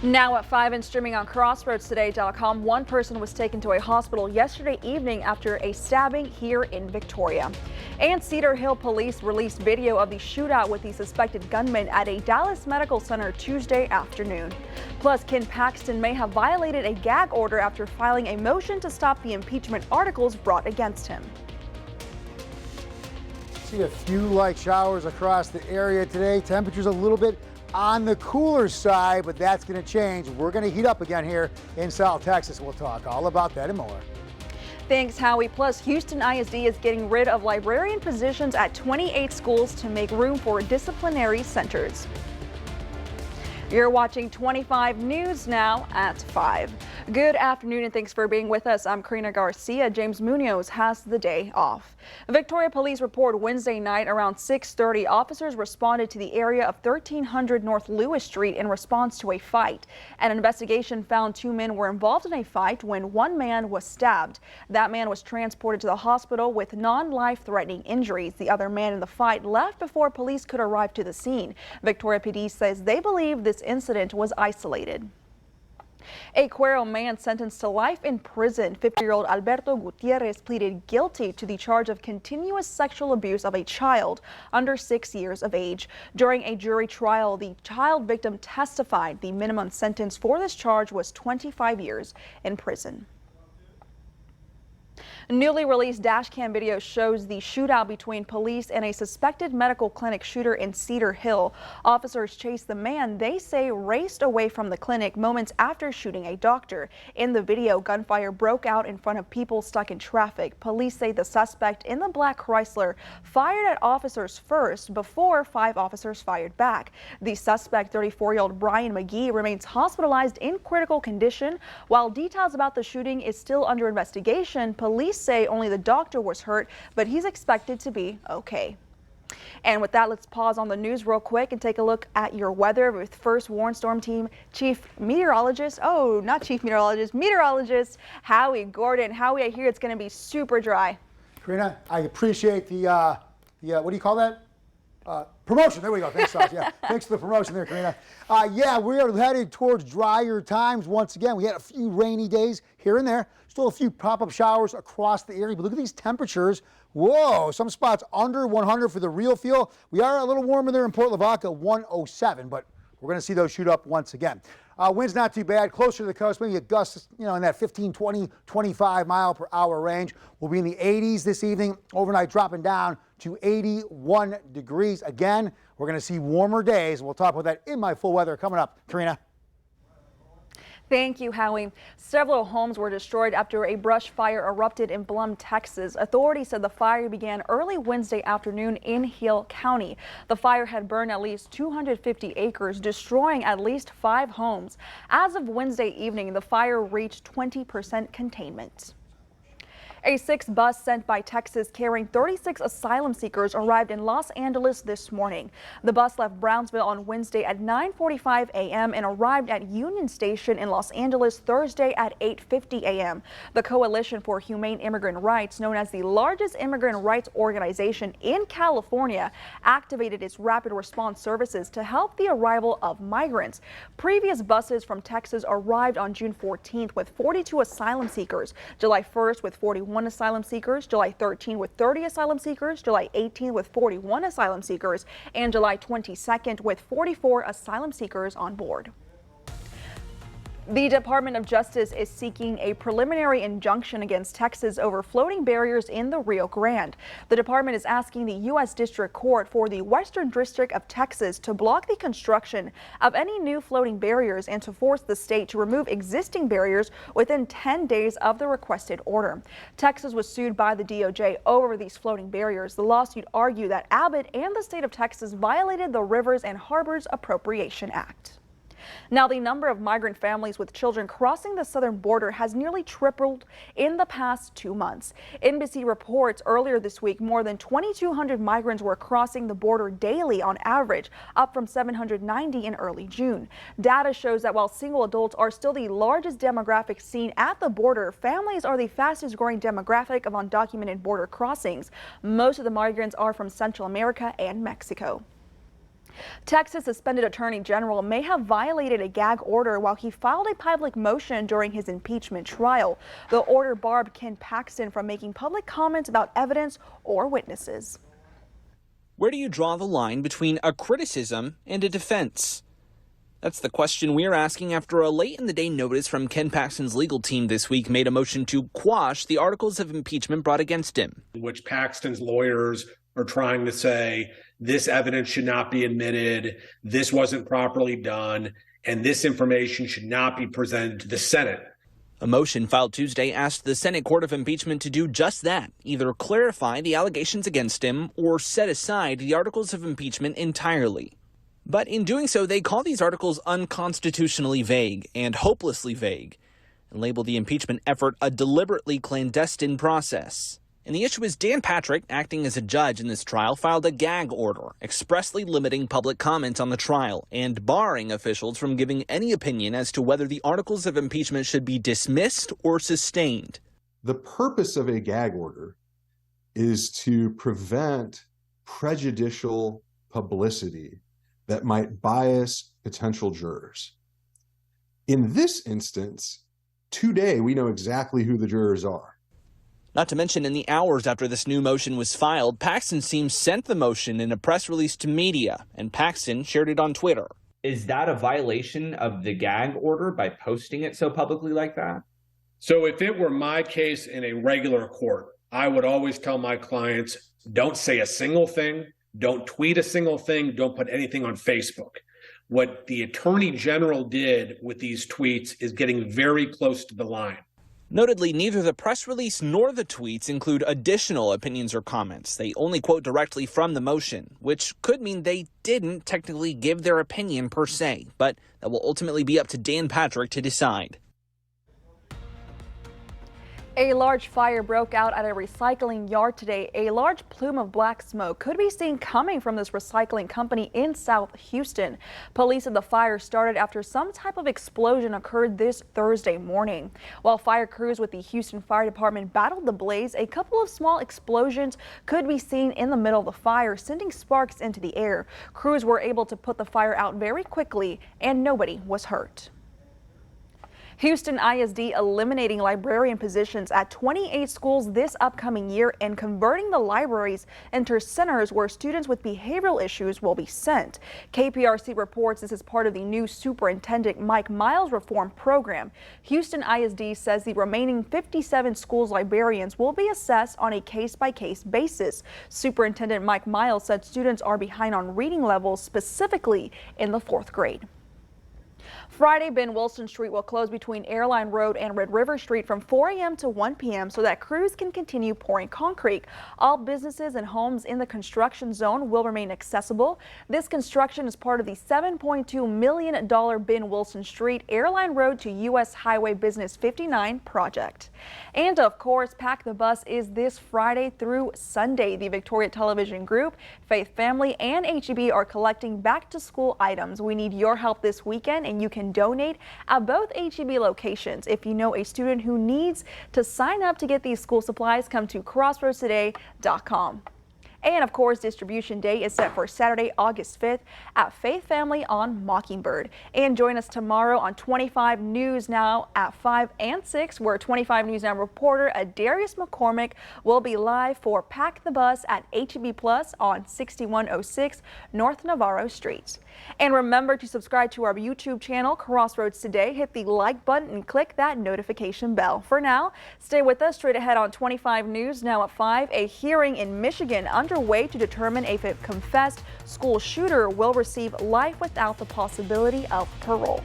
Now at 5 and streaming on CrossroadsToday.com, one person was taken to a hospital yesterday evening after a stabbing here in Victoria. And Cedar Hill police released video of the shootout with the suspected gunman at a Dallas medical center Tuesday afternoon. Plus, Ken Paxton may have violated a gag order after filing a motion to stop the impeachment articles brought against him. See a few light showers across the area today. Temperatures a little bit on the cooler side, but that's going to change. We're going to heat up again here in South Texas. We'll talk all about that and more. Thanks, Howie. Plus, Houston ISD is getting rid of librarian positions at 28 schools to make room for disciplinary centers. You're watching 25 News now at 5. Good afternoon and thanks for being with us. I'm Karina Garcia. James Munoz has the day off. Victoria police report Wednesday night around 6:30 officers responded to the area of 1300 North Lewis Street in response to a fight. An investigation found two men were involved in a fight when one man was stabbed. That man was transported to the hospital with non-life-threatening injuries. The other man in the fight left before police could arrive to the scene. Victoria PD says they believe this incident was isolated. A Cuero man sentenced to life in prison. 50-year-old Alberto Gutierrez pleaded guilty to the charge of continuous sexual abuse of a child under 6 years of age. During a jury trial, the child victim testified the minimum sentence for this charge was 25 years in prison. Newly released dashcam video shows the shootout between police and a suspected medical clinic shooter in Cedar Hill. Officers chased the man they say raced away from the clinic moments after shooting a doctor. In the video, gunfire broke out in front of people stuck in traffic. Police say the suspect in the black Chrysler fired at officers first before 5 officers fired back. The suspect, 34-year-old Brian McGee, remains hospitalized in critical condition. While details about the shooting is still under investigation, police say only the doctor was hurt, but he's expected to be okay. And with that, let's pause on the news real quick and take a look at your weather with First Warn Storm Team Meteorologist Howie Gordon. Howie, I hear it's going to be super dry. Karina, I appreciate the what do you call that? Promotion. There we go. Thanks, Sauce. Yeah, thanks for the promotion there, Karina. Yeah, we are headed towards drier times once again. We had a few rainy days here and there. Still a few pop-up showers across the area, but look at these temperatures. Whoa, some spots under 100 for the real feel. We are a little warmer there in Port Lavaca, 107, but we're going to see those shoot up once again. Wind's not too bad, closer to the coast, maybe a gust, in that 15, 20, 25 mile per hour range. We'll be in the 80s this evening, overnight dropping down to 81 degrees. Again, we're going to see warmer days. We'll talk about that in my full weather coming up. Karina. Thank you, Howie. Several homes were destroyed after a brush fire erupted in Blum, Texas. Authorities said the fire began early Wednesday afternoon in Hill County. The fire had burned at least 250 acres, destroying at least 5 homes. As of Wednesday evening, the fire reached 20% containment. A 6 bus sent by Texas carrying 36 asylum seekers arrived in Los Angeles this morning. The bus left Brownsville on Wednesday at 9:45 a.m. and arrived at Union Station in Los Angeles Thursday at 8:50 a.m. The Coalition for Humane Immigrant Rights, known as the largest immigrant rights organization in California, activated its rapid response services to help the arrival of migrants. Previous buses from Texas arrived on June 14th with 42 asylum seekers, July 1st with 41 asylum seekers, July 13 with 30 asylum seekers, July 18 with 41 asylum seekers, and July 22nd with 44 asylum seekers on board. The Department of Justice is seeking a preliminary injunction against Texas over floating barriers in the Rio Grande. The department is asking the U.S. District Court for the Western District of Texas to block the construction of any new floating barriers and to force the state to remove existing barriers within 10 days of the requested order. Texas was sued by the DOJ over these floating barriers. The lawsuit argued that Abbott and the state of Texas violated the Rivers and Harbors Appropriation Act. Now, the number of migrant families with children crossing the southern border has nearly tripled in the past 2 months. NBC reports earlier this week more than 2,200 migrants were crossing the border daily on average, up from 790 in early June. Data shows that while single adults are still the largest demographic seen at the border, families are the fastest growing demographic of undocumented border crossings. Most of the migrants are from Central America and Mexico. Texas suspended Attorney General may have violated a gag order while he filed a public motion during his impeachment trial. The order barred Ken Paxton from making public comments about evidence or witnesses. Where do you draw the line between a criticism and a defense? That's the question we're asking after a late-in-the-day notice from Ken Paxton's legal team this week made a motion to quash the articles of impeachment brought against him. Which Paxton's lawyers are trying to say this evidence should not be admitted, this wasn't properly done, and this information should not be presented to the Senate. A motion filed Tuesday asked the Senate Court of Impeachment to do just that, either clarify the allegations against him or set aside the articles of impeachment entirely. But in doing so, they call these articles unconstitutionally vague and hopelessly vague, and label the impeachment effort a deliberately clandestine process. And the issue is Dan Patrick, acting as a judge in this trial, filed a gag order expressly limiting public comment on the trial and barring officials from giving any opinion as to whether the articles of impeachment should be dismissed or sustained. The purpose of a gag order is to prevent prejudicial publicity that might bias potential jurors. In this instance, today we know exactly who the jurors are. Not to mention, in the hours after this new motion was filed, Paxton's team sent the motion in a press release to media, and Paxton shared it on Twitter. Is that a violation of the gag order by posting it so publicly like that? So if it were my case in a regular court, I would always tell my clients, don't say a single thing, don't tweet a single thing, don't put anything on Facebook. What the Attorney General did with these tweets is getting very close to the line. Notably, neither the press release nor the tweets include additional opinions or comments. They only quote directly from the motion, which could mean they didn't technically give their opinion per se, but that will ultimately be up to Dan Patrick to decide. A large fire broke out at a recycling yard today. A large plume of black smoke could be seen coming from this recycling company in South Houston. Police said the fire started after some type of explosion occurred this Thursday morning. While fire crews with the Houston Fire Department battled the blaze, a couple of small explosions could be seen in the middle of the fire, sending sparks into the air. Crews were able to put the fire out very quickly, and nobody was hurt. Houston ISD eliminating librarian positions at 28 schools this upcoming year and converting the libraries into centers where students with behavioral issues will be sent. KPRC reports this is part of the new Superintendent Mike Miles reform program. Houston ISD says the remaining 57 schools librarians will be assessed on a case-by-case basis. Superintendent Mike Miles said students are behind on reading levels, specifically in the 4th grade. Friday, Ben Wilson Street will close between Airline Road and Red River Street from 4 a.m. to 1 p.m. so that crews can continue pouring concrete. All businesses and homes in the construction zone will remain accessible. This construction is part of the $7.2 million Ben Wilson Street, Airline Road to U.S. Highway Business 59 project. And of course, Pack the Bus is this Friday through Sunday. The Victoria Television Group, Faith Family, and HEB are collecting back-to-school items. We need your help this weekend, and you can donate at both HEB locations. If you know a student who needs to sign up to get these school supplies, come to crossroadstoday.com. And of course, distribution day is set for Saturday, August 5th at Faith Family on Mockingbird. And join us tomorrow on 25 News Now at 5 and 6, where 25 News Now reporter Adarius McCormick will be live for Pack the Bus at HEB Plus on 6106 North Navarro Street. And remember to subscribe to our YouTube channel, Crossroads Today. Hit the like button and click that notification bell. For now, stay with us. Straight ahead on 25 News Now at 5, a hearing in Michigan underway to determine if a confessed school shooter will receive life without the possibility of parole.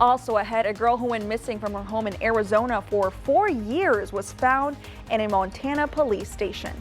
Also ahead, a girl who went missing from her home in Arizona for 4 years was found in a Montana police station.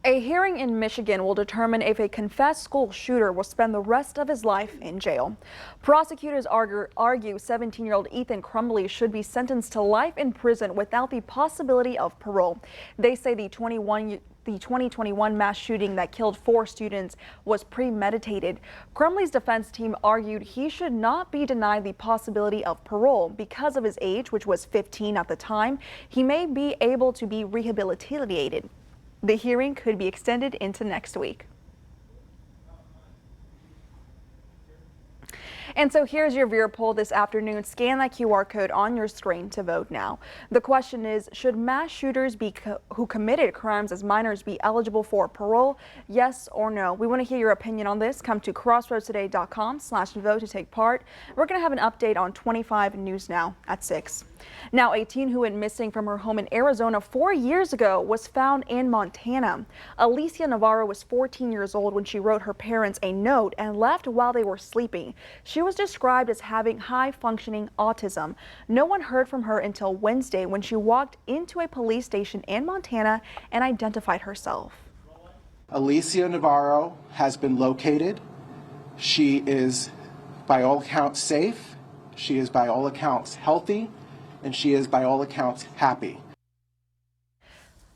A hearing in Michigan will determine if a confessed school shooter will spend the rest of his life in jail. Prosecutors argue 17-year-old Ethan Crumbley should be sentenced to life in prison without the possibility of parole. They say the 2021 mass shooting that killed 4 students was premeditated. Crumbley's defense team argued he should not be denied the possibility of parole because of his age, which was 15 at the time. He may be able to be rehabilitated. The hearing could be extended into next week. And so here's your viewer poll this afternoon. Scan that QR code on your screen to vote now. The question is, should mass shooters who committed crimes as minors be eligible for parole? Yes or no? We want to hear your opinion on this. Come to crossroadstoday.com/vote to take part. We're going to have an update on 25 News Now at 6. Now, a teen who went missing from her home in Arizona 4 years ago was found in Montana. Alicia Navarro was 14 years old when she wrote her parents a note and left while they were sleeping. She was described as having high-functioning autism. No one heard from her until Wednesday when she walked into a police station in Montana and identified herself. Alicia Navarro has been located. She is by all accounts safe. She is by all accounts healthy. And she is by all accounts happy.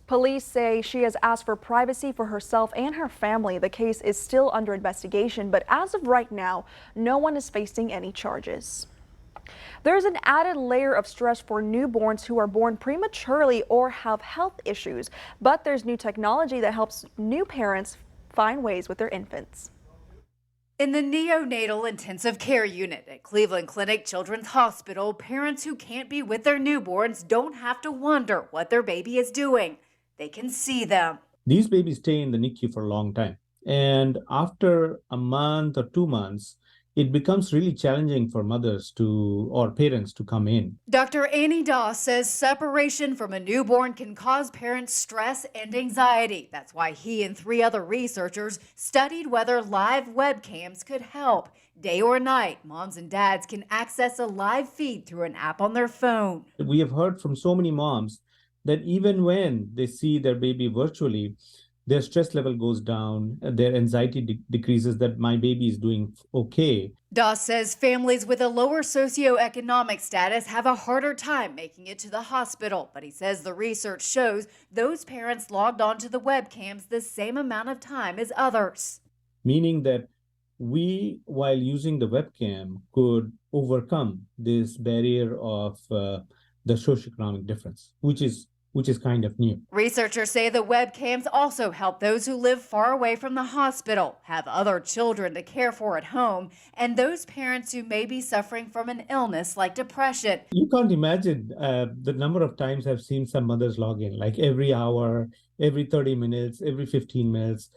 Police say she has asked for privacy for herself and her family. The case is still under investigation, but as of right now, no one is facing any charges. There's an added layer of stress for newborns who are born prematurely or have health issues, but there's new technology that helps new parents find ways with their infants. In the neonatal intensive care unit at Cleveland Clinic Children's Hospital, parents who can't be with their newborns don't have to wonder what their baby is doing. They can see them. These babies stay in the NICU for a long time. And after a month or 2 months, it becomes really challenging for mothers or parents to come in. Dr. Annie Doss says separation from a newborn can cause parents stress and anxiety. That's why he and 3 other researchers studied whether live webcams could help. Day or night, moms and dads can access a live feed through an app on their phone. We have heard from so many moms that even when they see their baby virtually, their stress level goes down, their anxiety decreases, that my baby is doing okay. Doss says families with a lower socioeconomic status have a harder time making it to the hospital, but he says the research shows those parents logged onto the webcams the same amount of time as others. Meaning that we, while using the webcam, could overcome this barrier of the socioeconomic difference, which is kind of new. Researchers say the webcams also help those who live far away from the hospital, have other children to care for at home, and those parents who may be suffering from an illness like depression. You can't imagine the number of times I've seen some mothers log in, like every hour, every 30 minutes, every 15 minutes.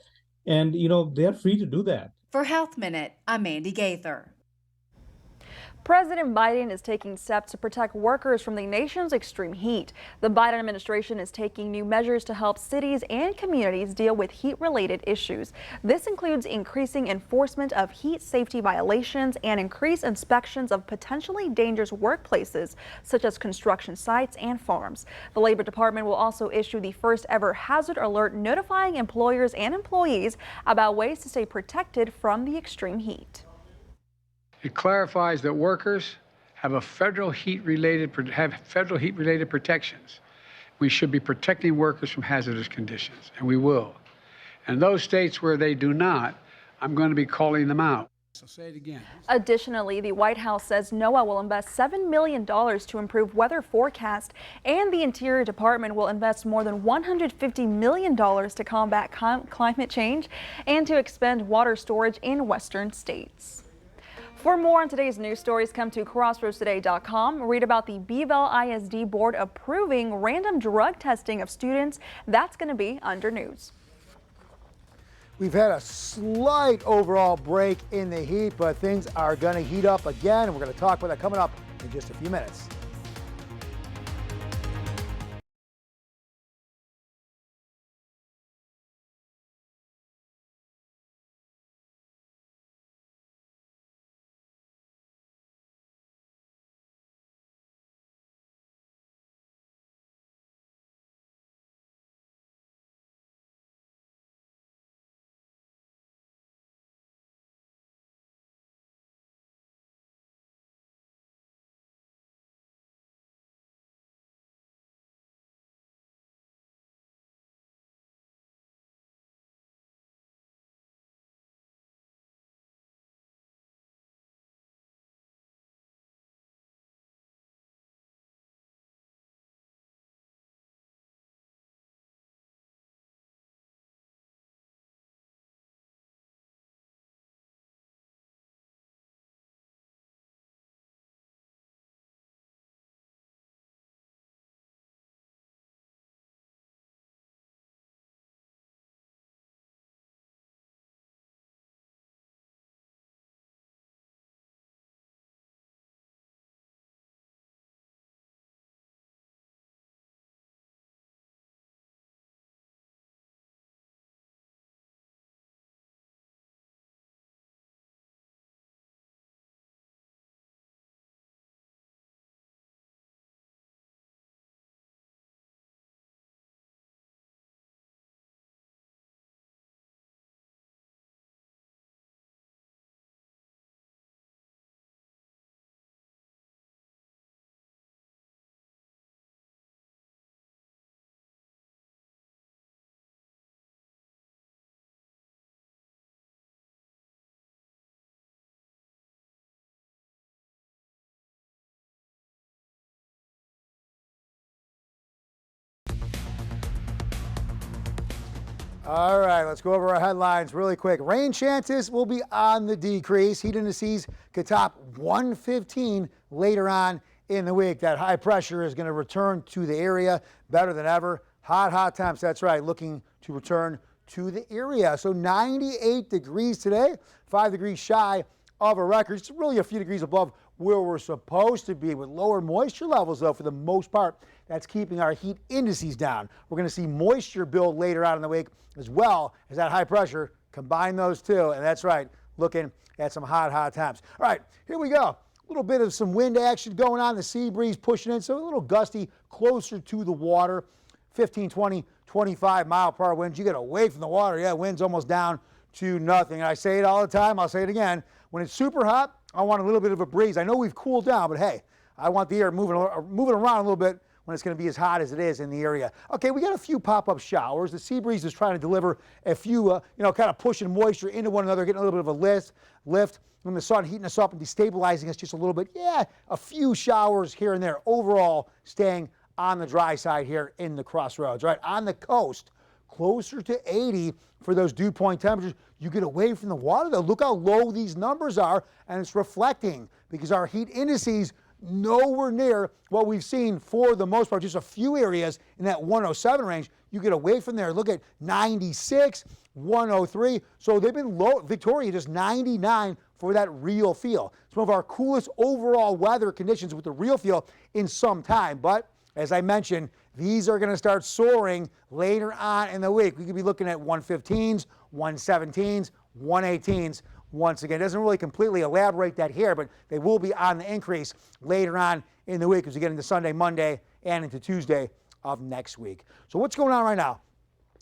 And, they're free to do that. For Health Minute, I'm Mandy Gaither. President Biden is taking steps to protect workers from the nation's extreme heat. The Biden administration is taking new measures to help cities and communities deal with heat-related issues. This includes increasing enforcement of heat safety violations and increased inspections of potentially dangerous workplaces, such as construction sites and farms. The Labor Department will also issue the first ever hazard alert notifying employers and employees about ways to stay protected from the extreme heat. It clarifies that workers have federal heat-related protections. We should be protecting workers from hazardous conditions, and we will. And those states where they do not, I'm going to be calling them out. So say it again. Additionally, the White House says NOAA will invest $7 million to improve weather forecast, and the Interior Department will invest more than $150 million to combat climate change and to expand water storage in western states. For more on today's news stories, come to crossroadstoday.com. Read about the Beeville ISD board approving random drug testing of students. That's going to be under news. We've had a slight overall break in the heat, but things are going to heat up again. And we're going to talk about that coming up in just a few minutes. All right, let's go over our headlines really quick. Rain chances will be on the decrease. Heat indices could top 115 later on in the week. That high pressure is going to return to the area better than ever. Hot temps, that's right, looking to return to the area. So 98 degrees today, 5 degrees shy of a record. It's really a few degrees above where we're supposed to be with lower moisture levels, though, for the most part. That's keeping our heat indices down. We're going to see moisture build later on in the week as well as that high pressure. Combine those two, and that's right, looking at some hot temps. All right, here we go. A little bit of some wind action going on. The sea breeze pushing in, so a little gusty closer to the water. 15, 20, 25 mile per hour winds. You get away from the water, yeah, wind's almost down to nothing. And I say it all the time, I'll say it again. When it's super hot, I want a little bit of a breeze. I know we've cooled down, but hey, I want the air moving around a little bit when it's going to be as hot as it is in the area. Okay, we got a few pop-up showers. The sea breeze is trying to deliver a few, kind of pushing moisture into one another, getting a little bit of a lift. When the sun heating us up and destabilizing us just a little bit. Yeah, a few showers here and there. Overall, staying on the dry side here in the crossroads, right? On the coast, closer to 80 for those dew point temperatures. You get away from the water, though. Look how low these numbers are, and it's reflecting because our heat indices nowhere near what we've seen for the most part, just a few areas in that 107 range. You get away from there. Look at 96, 103. So they've been low. Victoria just 99 for that real feel. Some of our coolest overall weather conditions with the real feel in some time. But as I mentioned, these are going to start soaring later on in the week. We could be looking at 115s, 117s, 118s. Once again, it doesn't really completely elaborate that here, but they will be on the increase later on in the week as we get into Sunday, Monday, and into Tuesday of next week. So what's going on right now?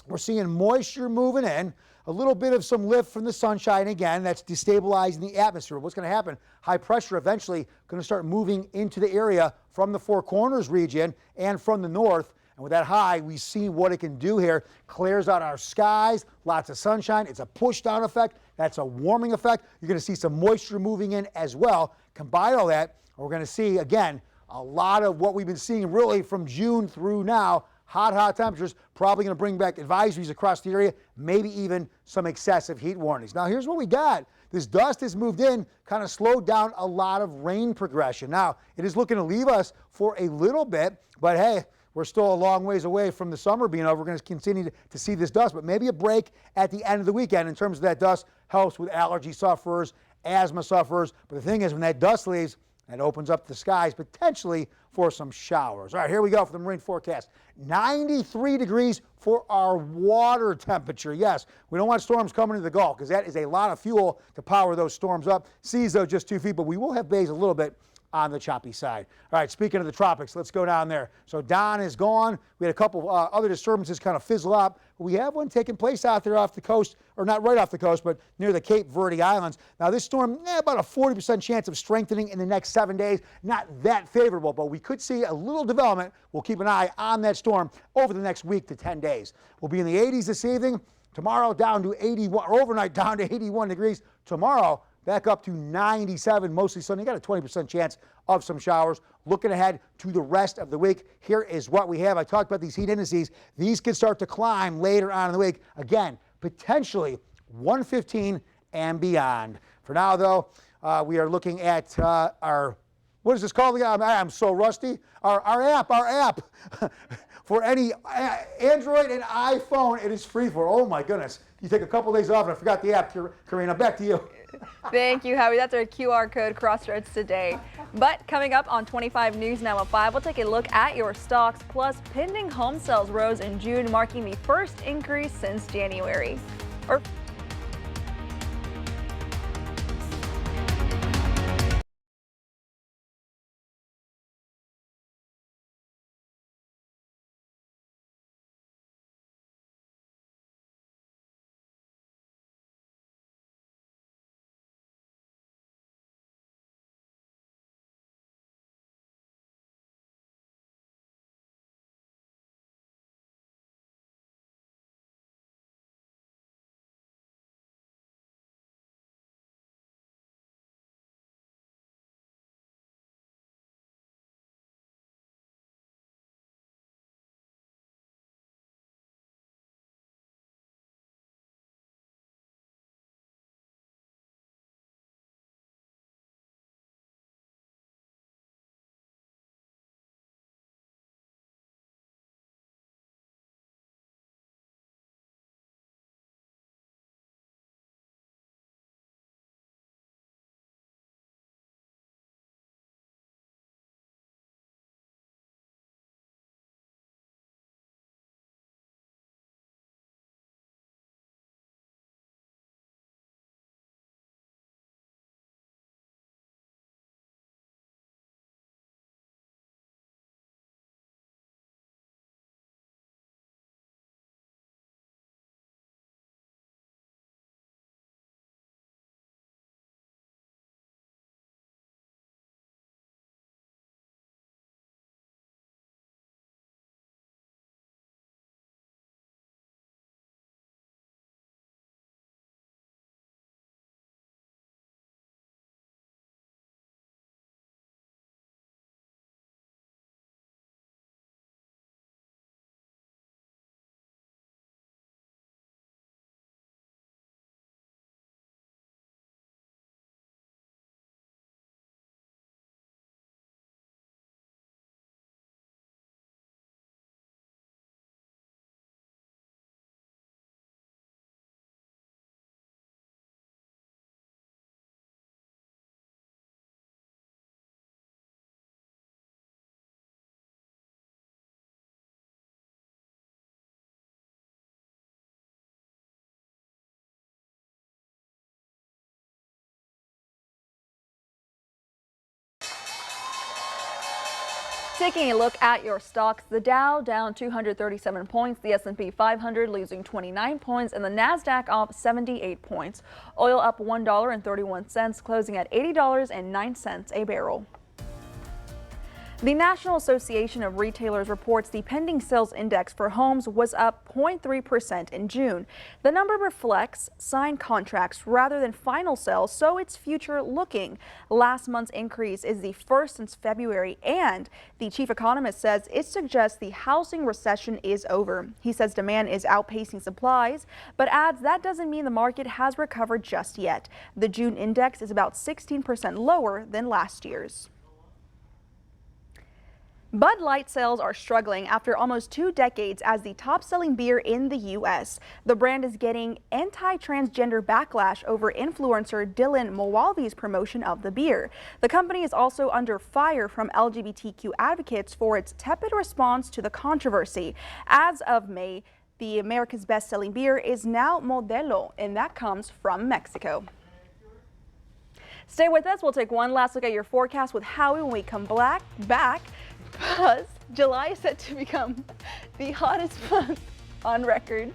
We're seeing moisture moving in, a little bit of some lift from the sunshine again. That's destabilizing the atmosphere. What's going to happen? High pressure eventually going to start moving into the area from the Four Corners region and from the north. And with that high, we see what it can do here. Clears out our skies, lots of sunshine. It's a push down effect. That's a warming effect. You're going to see some moisture moving in as well. Combine all that, and we're going to see, again, a lot of what we've been seeing really from June through now. Hot temperatures, probably going to bring back advisories across the area, maybe even some excessive heat warnings. Now, here's what we got. This dust has moved in, kind of slowed down a lot of rain progression. Now, it is looking to leave us for a little bit, but hey, we're still a long ways away from the summer being over. We're going to continue to see this dust, but maybe a break at the end of the weekend in terms of that dust helps with allergy sufferers, asthma sufferers. But the thing is, when that dust leaves, that opens up the skies potentially for some showers. All right, here we go for the marine forecast. 93 degrees for our water temperature. Yes, we don't want storms coming into the Gulf because that is a lot of fuel to power those storms up. Seas, though, just 2 feet, but we will have bays a little bit on the choppy side. All right, speaking of the tropics, let's go down there. So Don is gone. We had a couple other disturbances kind of fizzle out. We have one taking place out there off the coast, or not right off the coast, but near the Cape Verde Islands. Now this storm, about a 40% chance of strengthening in the next 7 days. Not that favorable, but we could see a little development. We'll keep an eye on that storm over the next week to 10 days. We'll be in the 80s this evening. Tomorrow down to 81, or overnight down to 81 degrees. Tomorrow, back up to 97, mostly sunny. You got a 20% chance of some showers. Looking ahead to the rest of the week, here is what we have. I talked about these heat indices. These can start to climb later on in the week. Again, potentially 115 and beyond. For now, though, we are looking at our, what is this called again? I'm so rusty. Our app. For any Android and iPhone, it is free for, oh my goodness. You take a couple days off and I forgot the app, Karina. Back to you. Thank you, Howie. That's our QR code Crossroads today. But coming up on 25 News Now at 5, we'll take a look at your stocks. Plus, pending home sales rose in June, marking the first increase since January. Taking a look at your stocks, the Dow down 237 points, the S&P 500 losing 29 points, and the Nasdaq off 78 points. Oil up $1.31, closing at $80.09 a barrel. The National Association of Retailers reports the pending sales index for homes was up 0.3% in June. The number reflects signed contracts rather than final sales, so it's future looking. Last month's increase is the first since February, and the chief economist says it suggests the housing recession is over. He says demand is outpacing supplies, but adds that doesn't mean the market has recovered just yet. The June index is about 16% lower than last year's. Bud Light sales are struggling after almost 2 decades as the top-selling beer in the U.S. The brand is getting anti-transgender backlash over influencer Dylan Mulvaney's promotion of the beer. The company is also under fire from LGBTQ advocates for its tepid response to the controversy. As of May, the America's best-selling beer is now Modelo, and that comes from Mexico. Stay with us. We'll take one last look at your forecast with Howie when we come back. Because July is set to become the hottest month on record.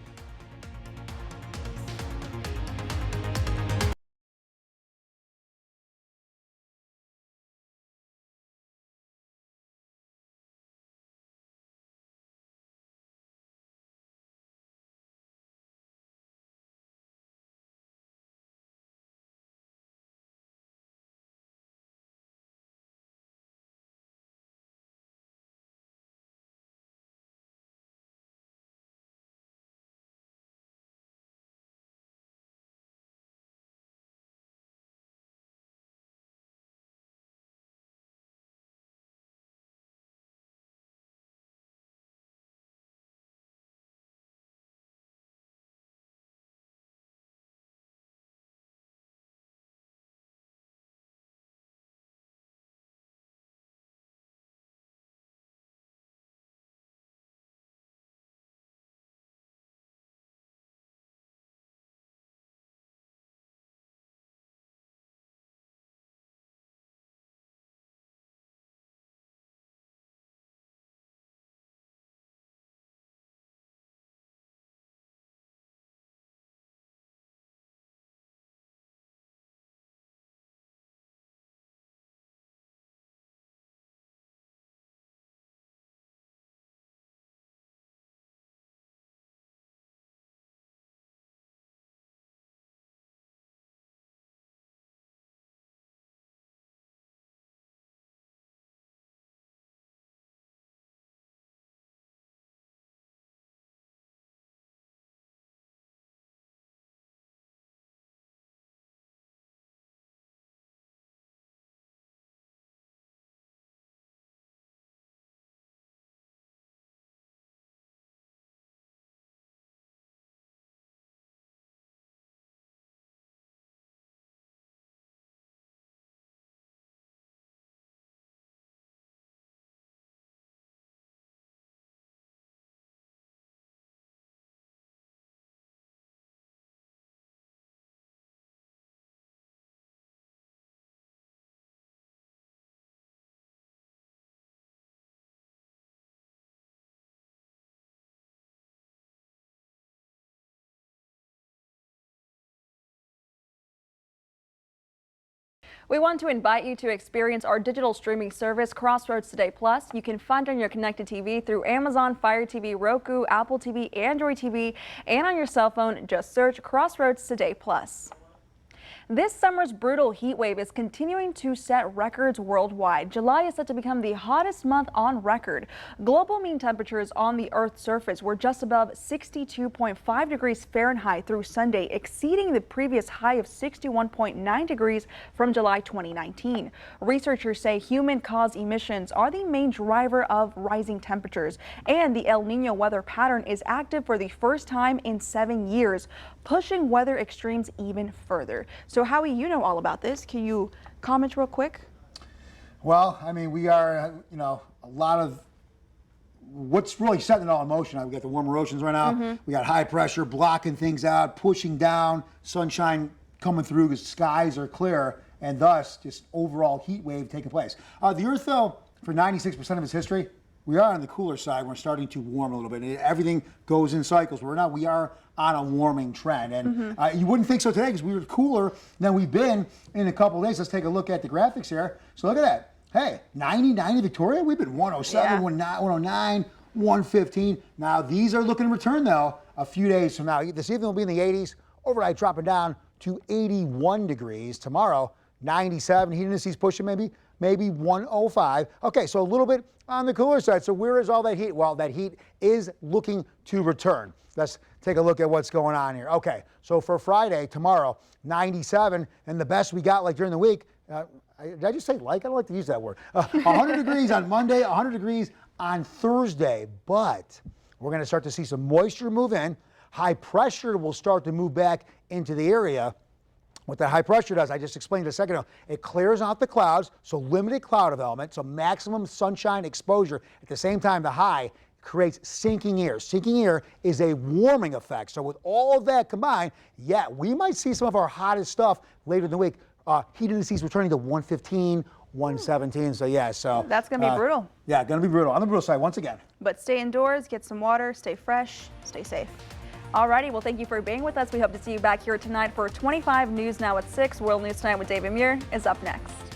We want to invite you to experience our digital streaming service, Crossroads Today Plus. You can find it on your connected TV through Amazon, Fire TV, Roku, Apple TV, Android TV, and on your cell phone. Just search Crossroads Today Plus. This summer's brutal heat wave is continuing to set records worldwide. July is set to become the hottest month on record. Global mean temperatures on the Earth's surface were just above 62.5 degrees Fahrenheit through Sunday, exceeding the previous high of 61.9 degrees from July 2019. Researchers say human-caused emissions are the main driver of rising temperatures, and the El Niño weather pattern is active for the first time in 7 years, pushing weather extremes even further. So Howie, you know all about this. Can you comment real quick? Well, I mean, we are, a lot of what's really setting it all in motion. We got the warmer oceans right now. We got high pressure blocking things out, pushing down, sunshine coming through because skies are clear, and thus just overall heat wave taking place. The Earth, though, for 96% of its history, we are on the cooler side. We're starting to warm a little bit. Everything goes in cycles. We are on a warming trend. And you wouldn't think so today because we were cooler than we've been in a couple of days. Let's take a look at the graphics here. So look at that. Hey, 90 Victoria. We've been 107, 109, 115. Now, these are looking to return, though, a few days from now. This evening will be in the 80s. Overnight dropping down to 81 degrees. Tomorrow, 97. Heat indices pushing maybe 105. Okay, so a little bit on the cooler side. So where is all that heat? Well, that heat is looking to return. Let's take a look at what's going on here. Okay, so for Friday, tomorrow, 97, and the best we got like during the week, did I just say like? I don't like to use that word. 100 degrees on Monday, 100 degrees on Thursday, but we're going to start to see some moisture move in. High pressure will start to move back into the area. What that high pressure does, I just explained a second ago, it clears out the clouds, so limited cloud development, so maximum sunshine exposure. At the same time, the high creates sinking air. Sinking air is a warming effect. So with all of that combined, yeah, we might see some of our hottest stuff later in the week. Heat indices returning to 115, 117. So yeah, so that's going to be brutal. Yeah, going to be brutal. On the brutal side once again. But stay indoors, get some water, stay fresh, stay safe. Alrighty, well, thank you for being with us. We hope to see you back here tonight for 25 News Now at 6. World News Tonight with David Muir is up next.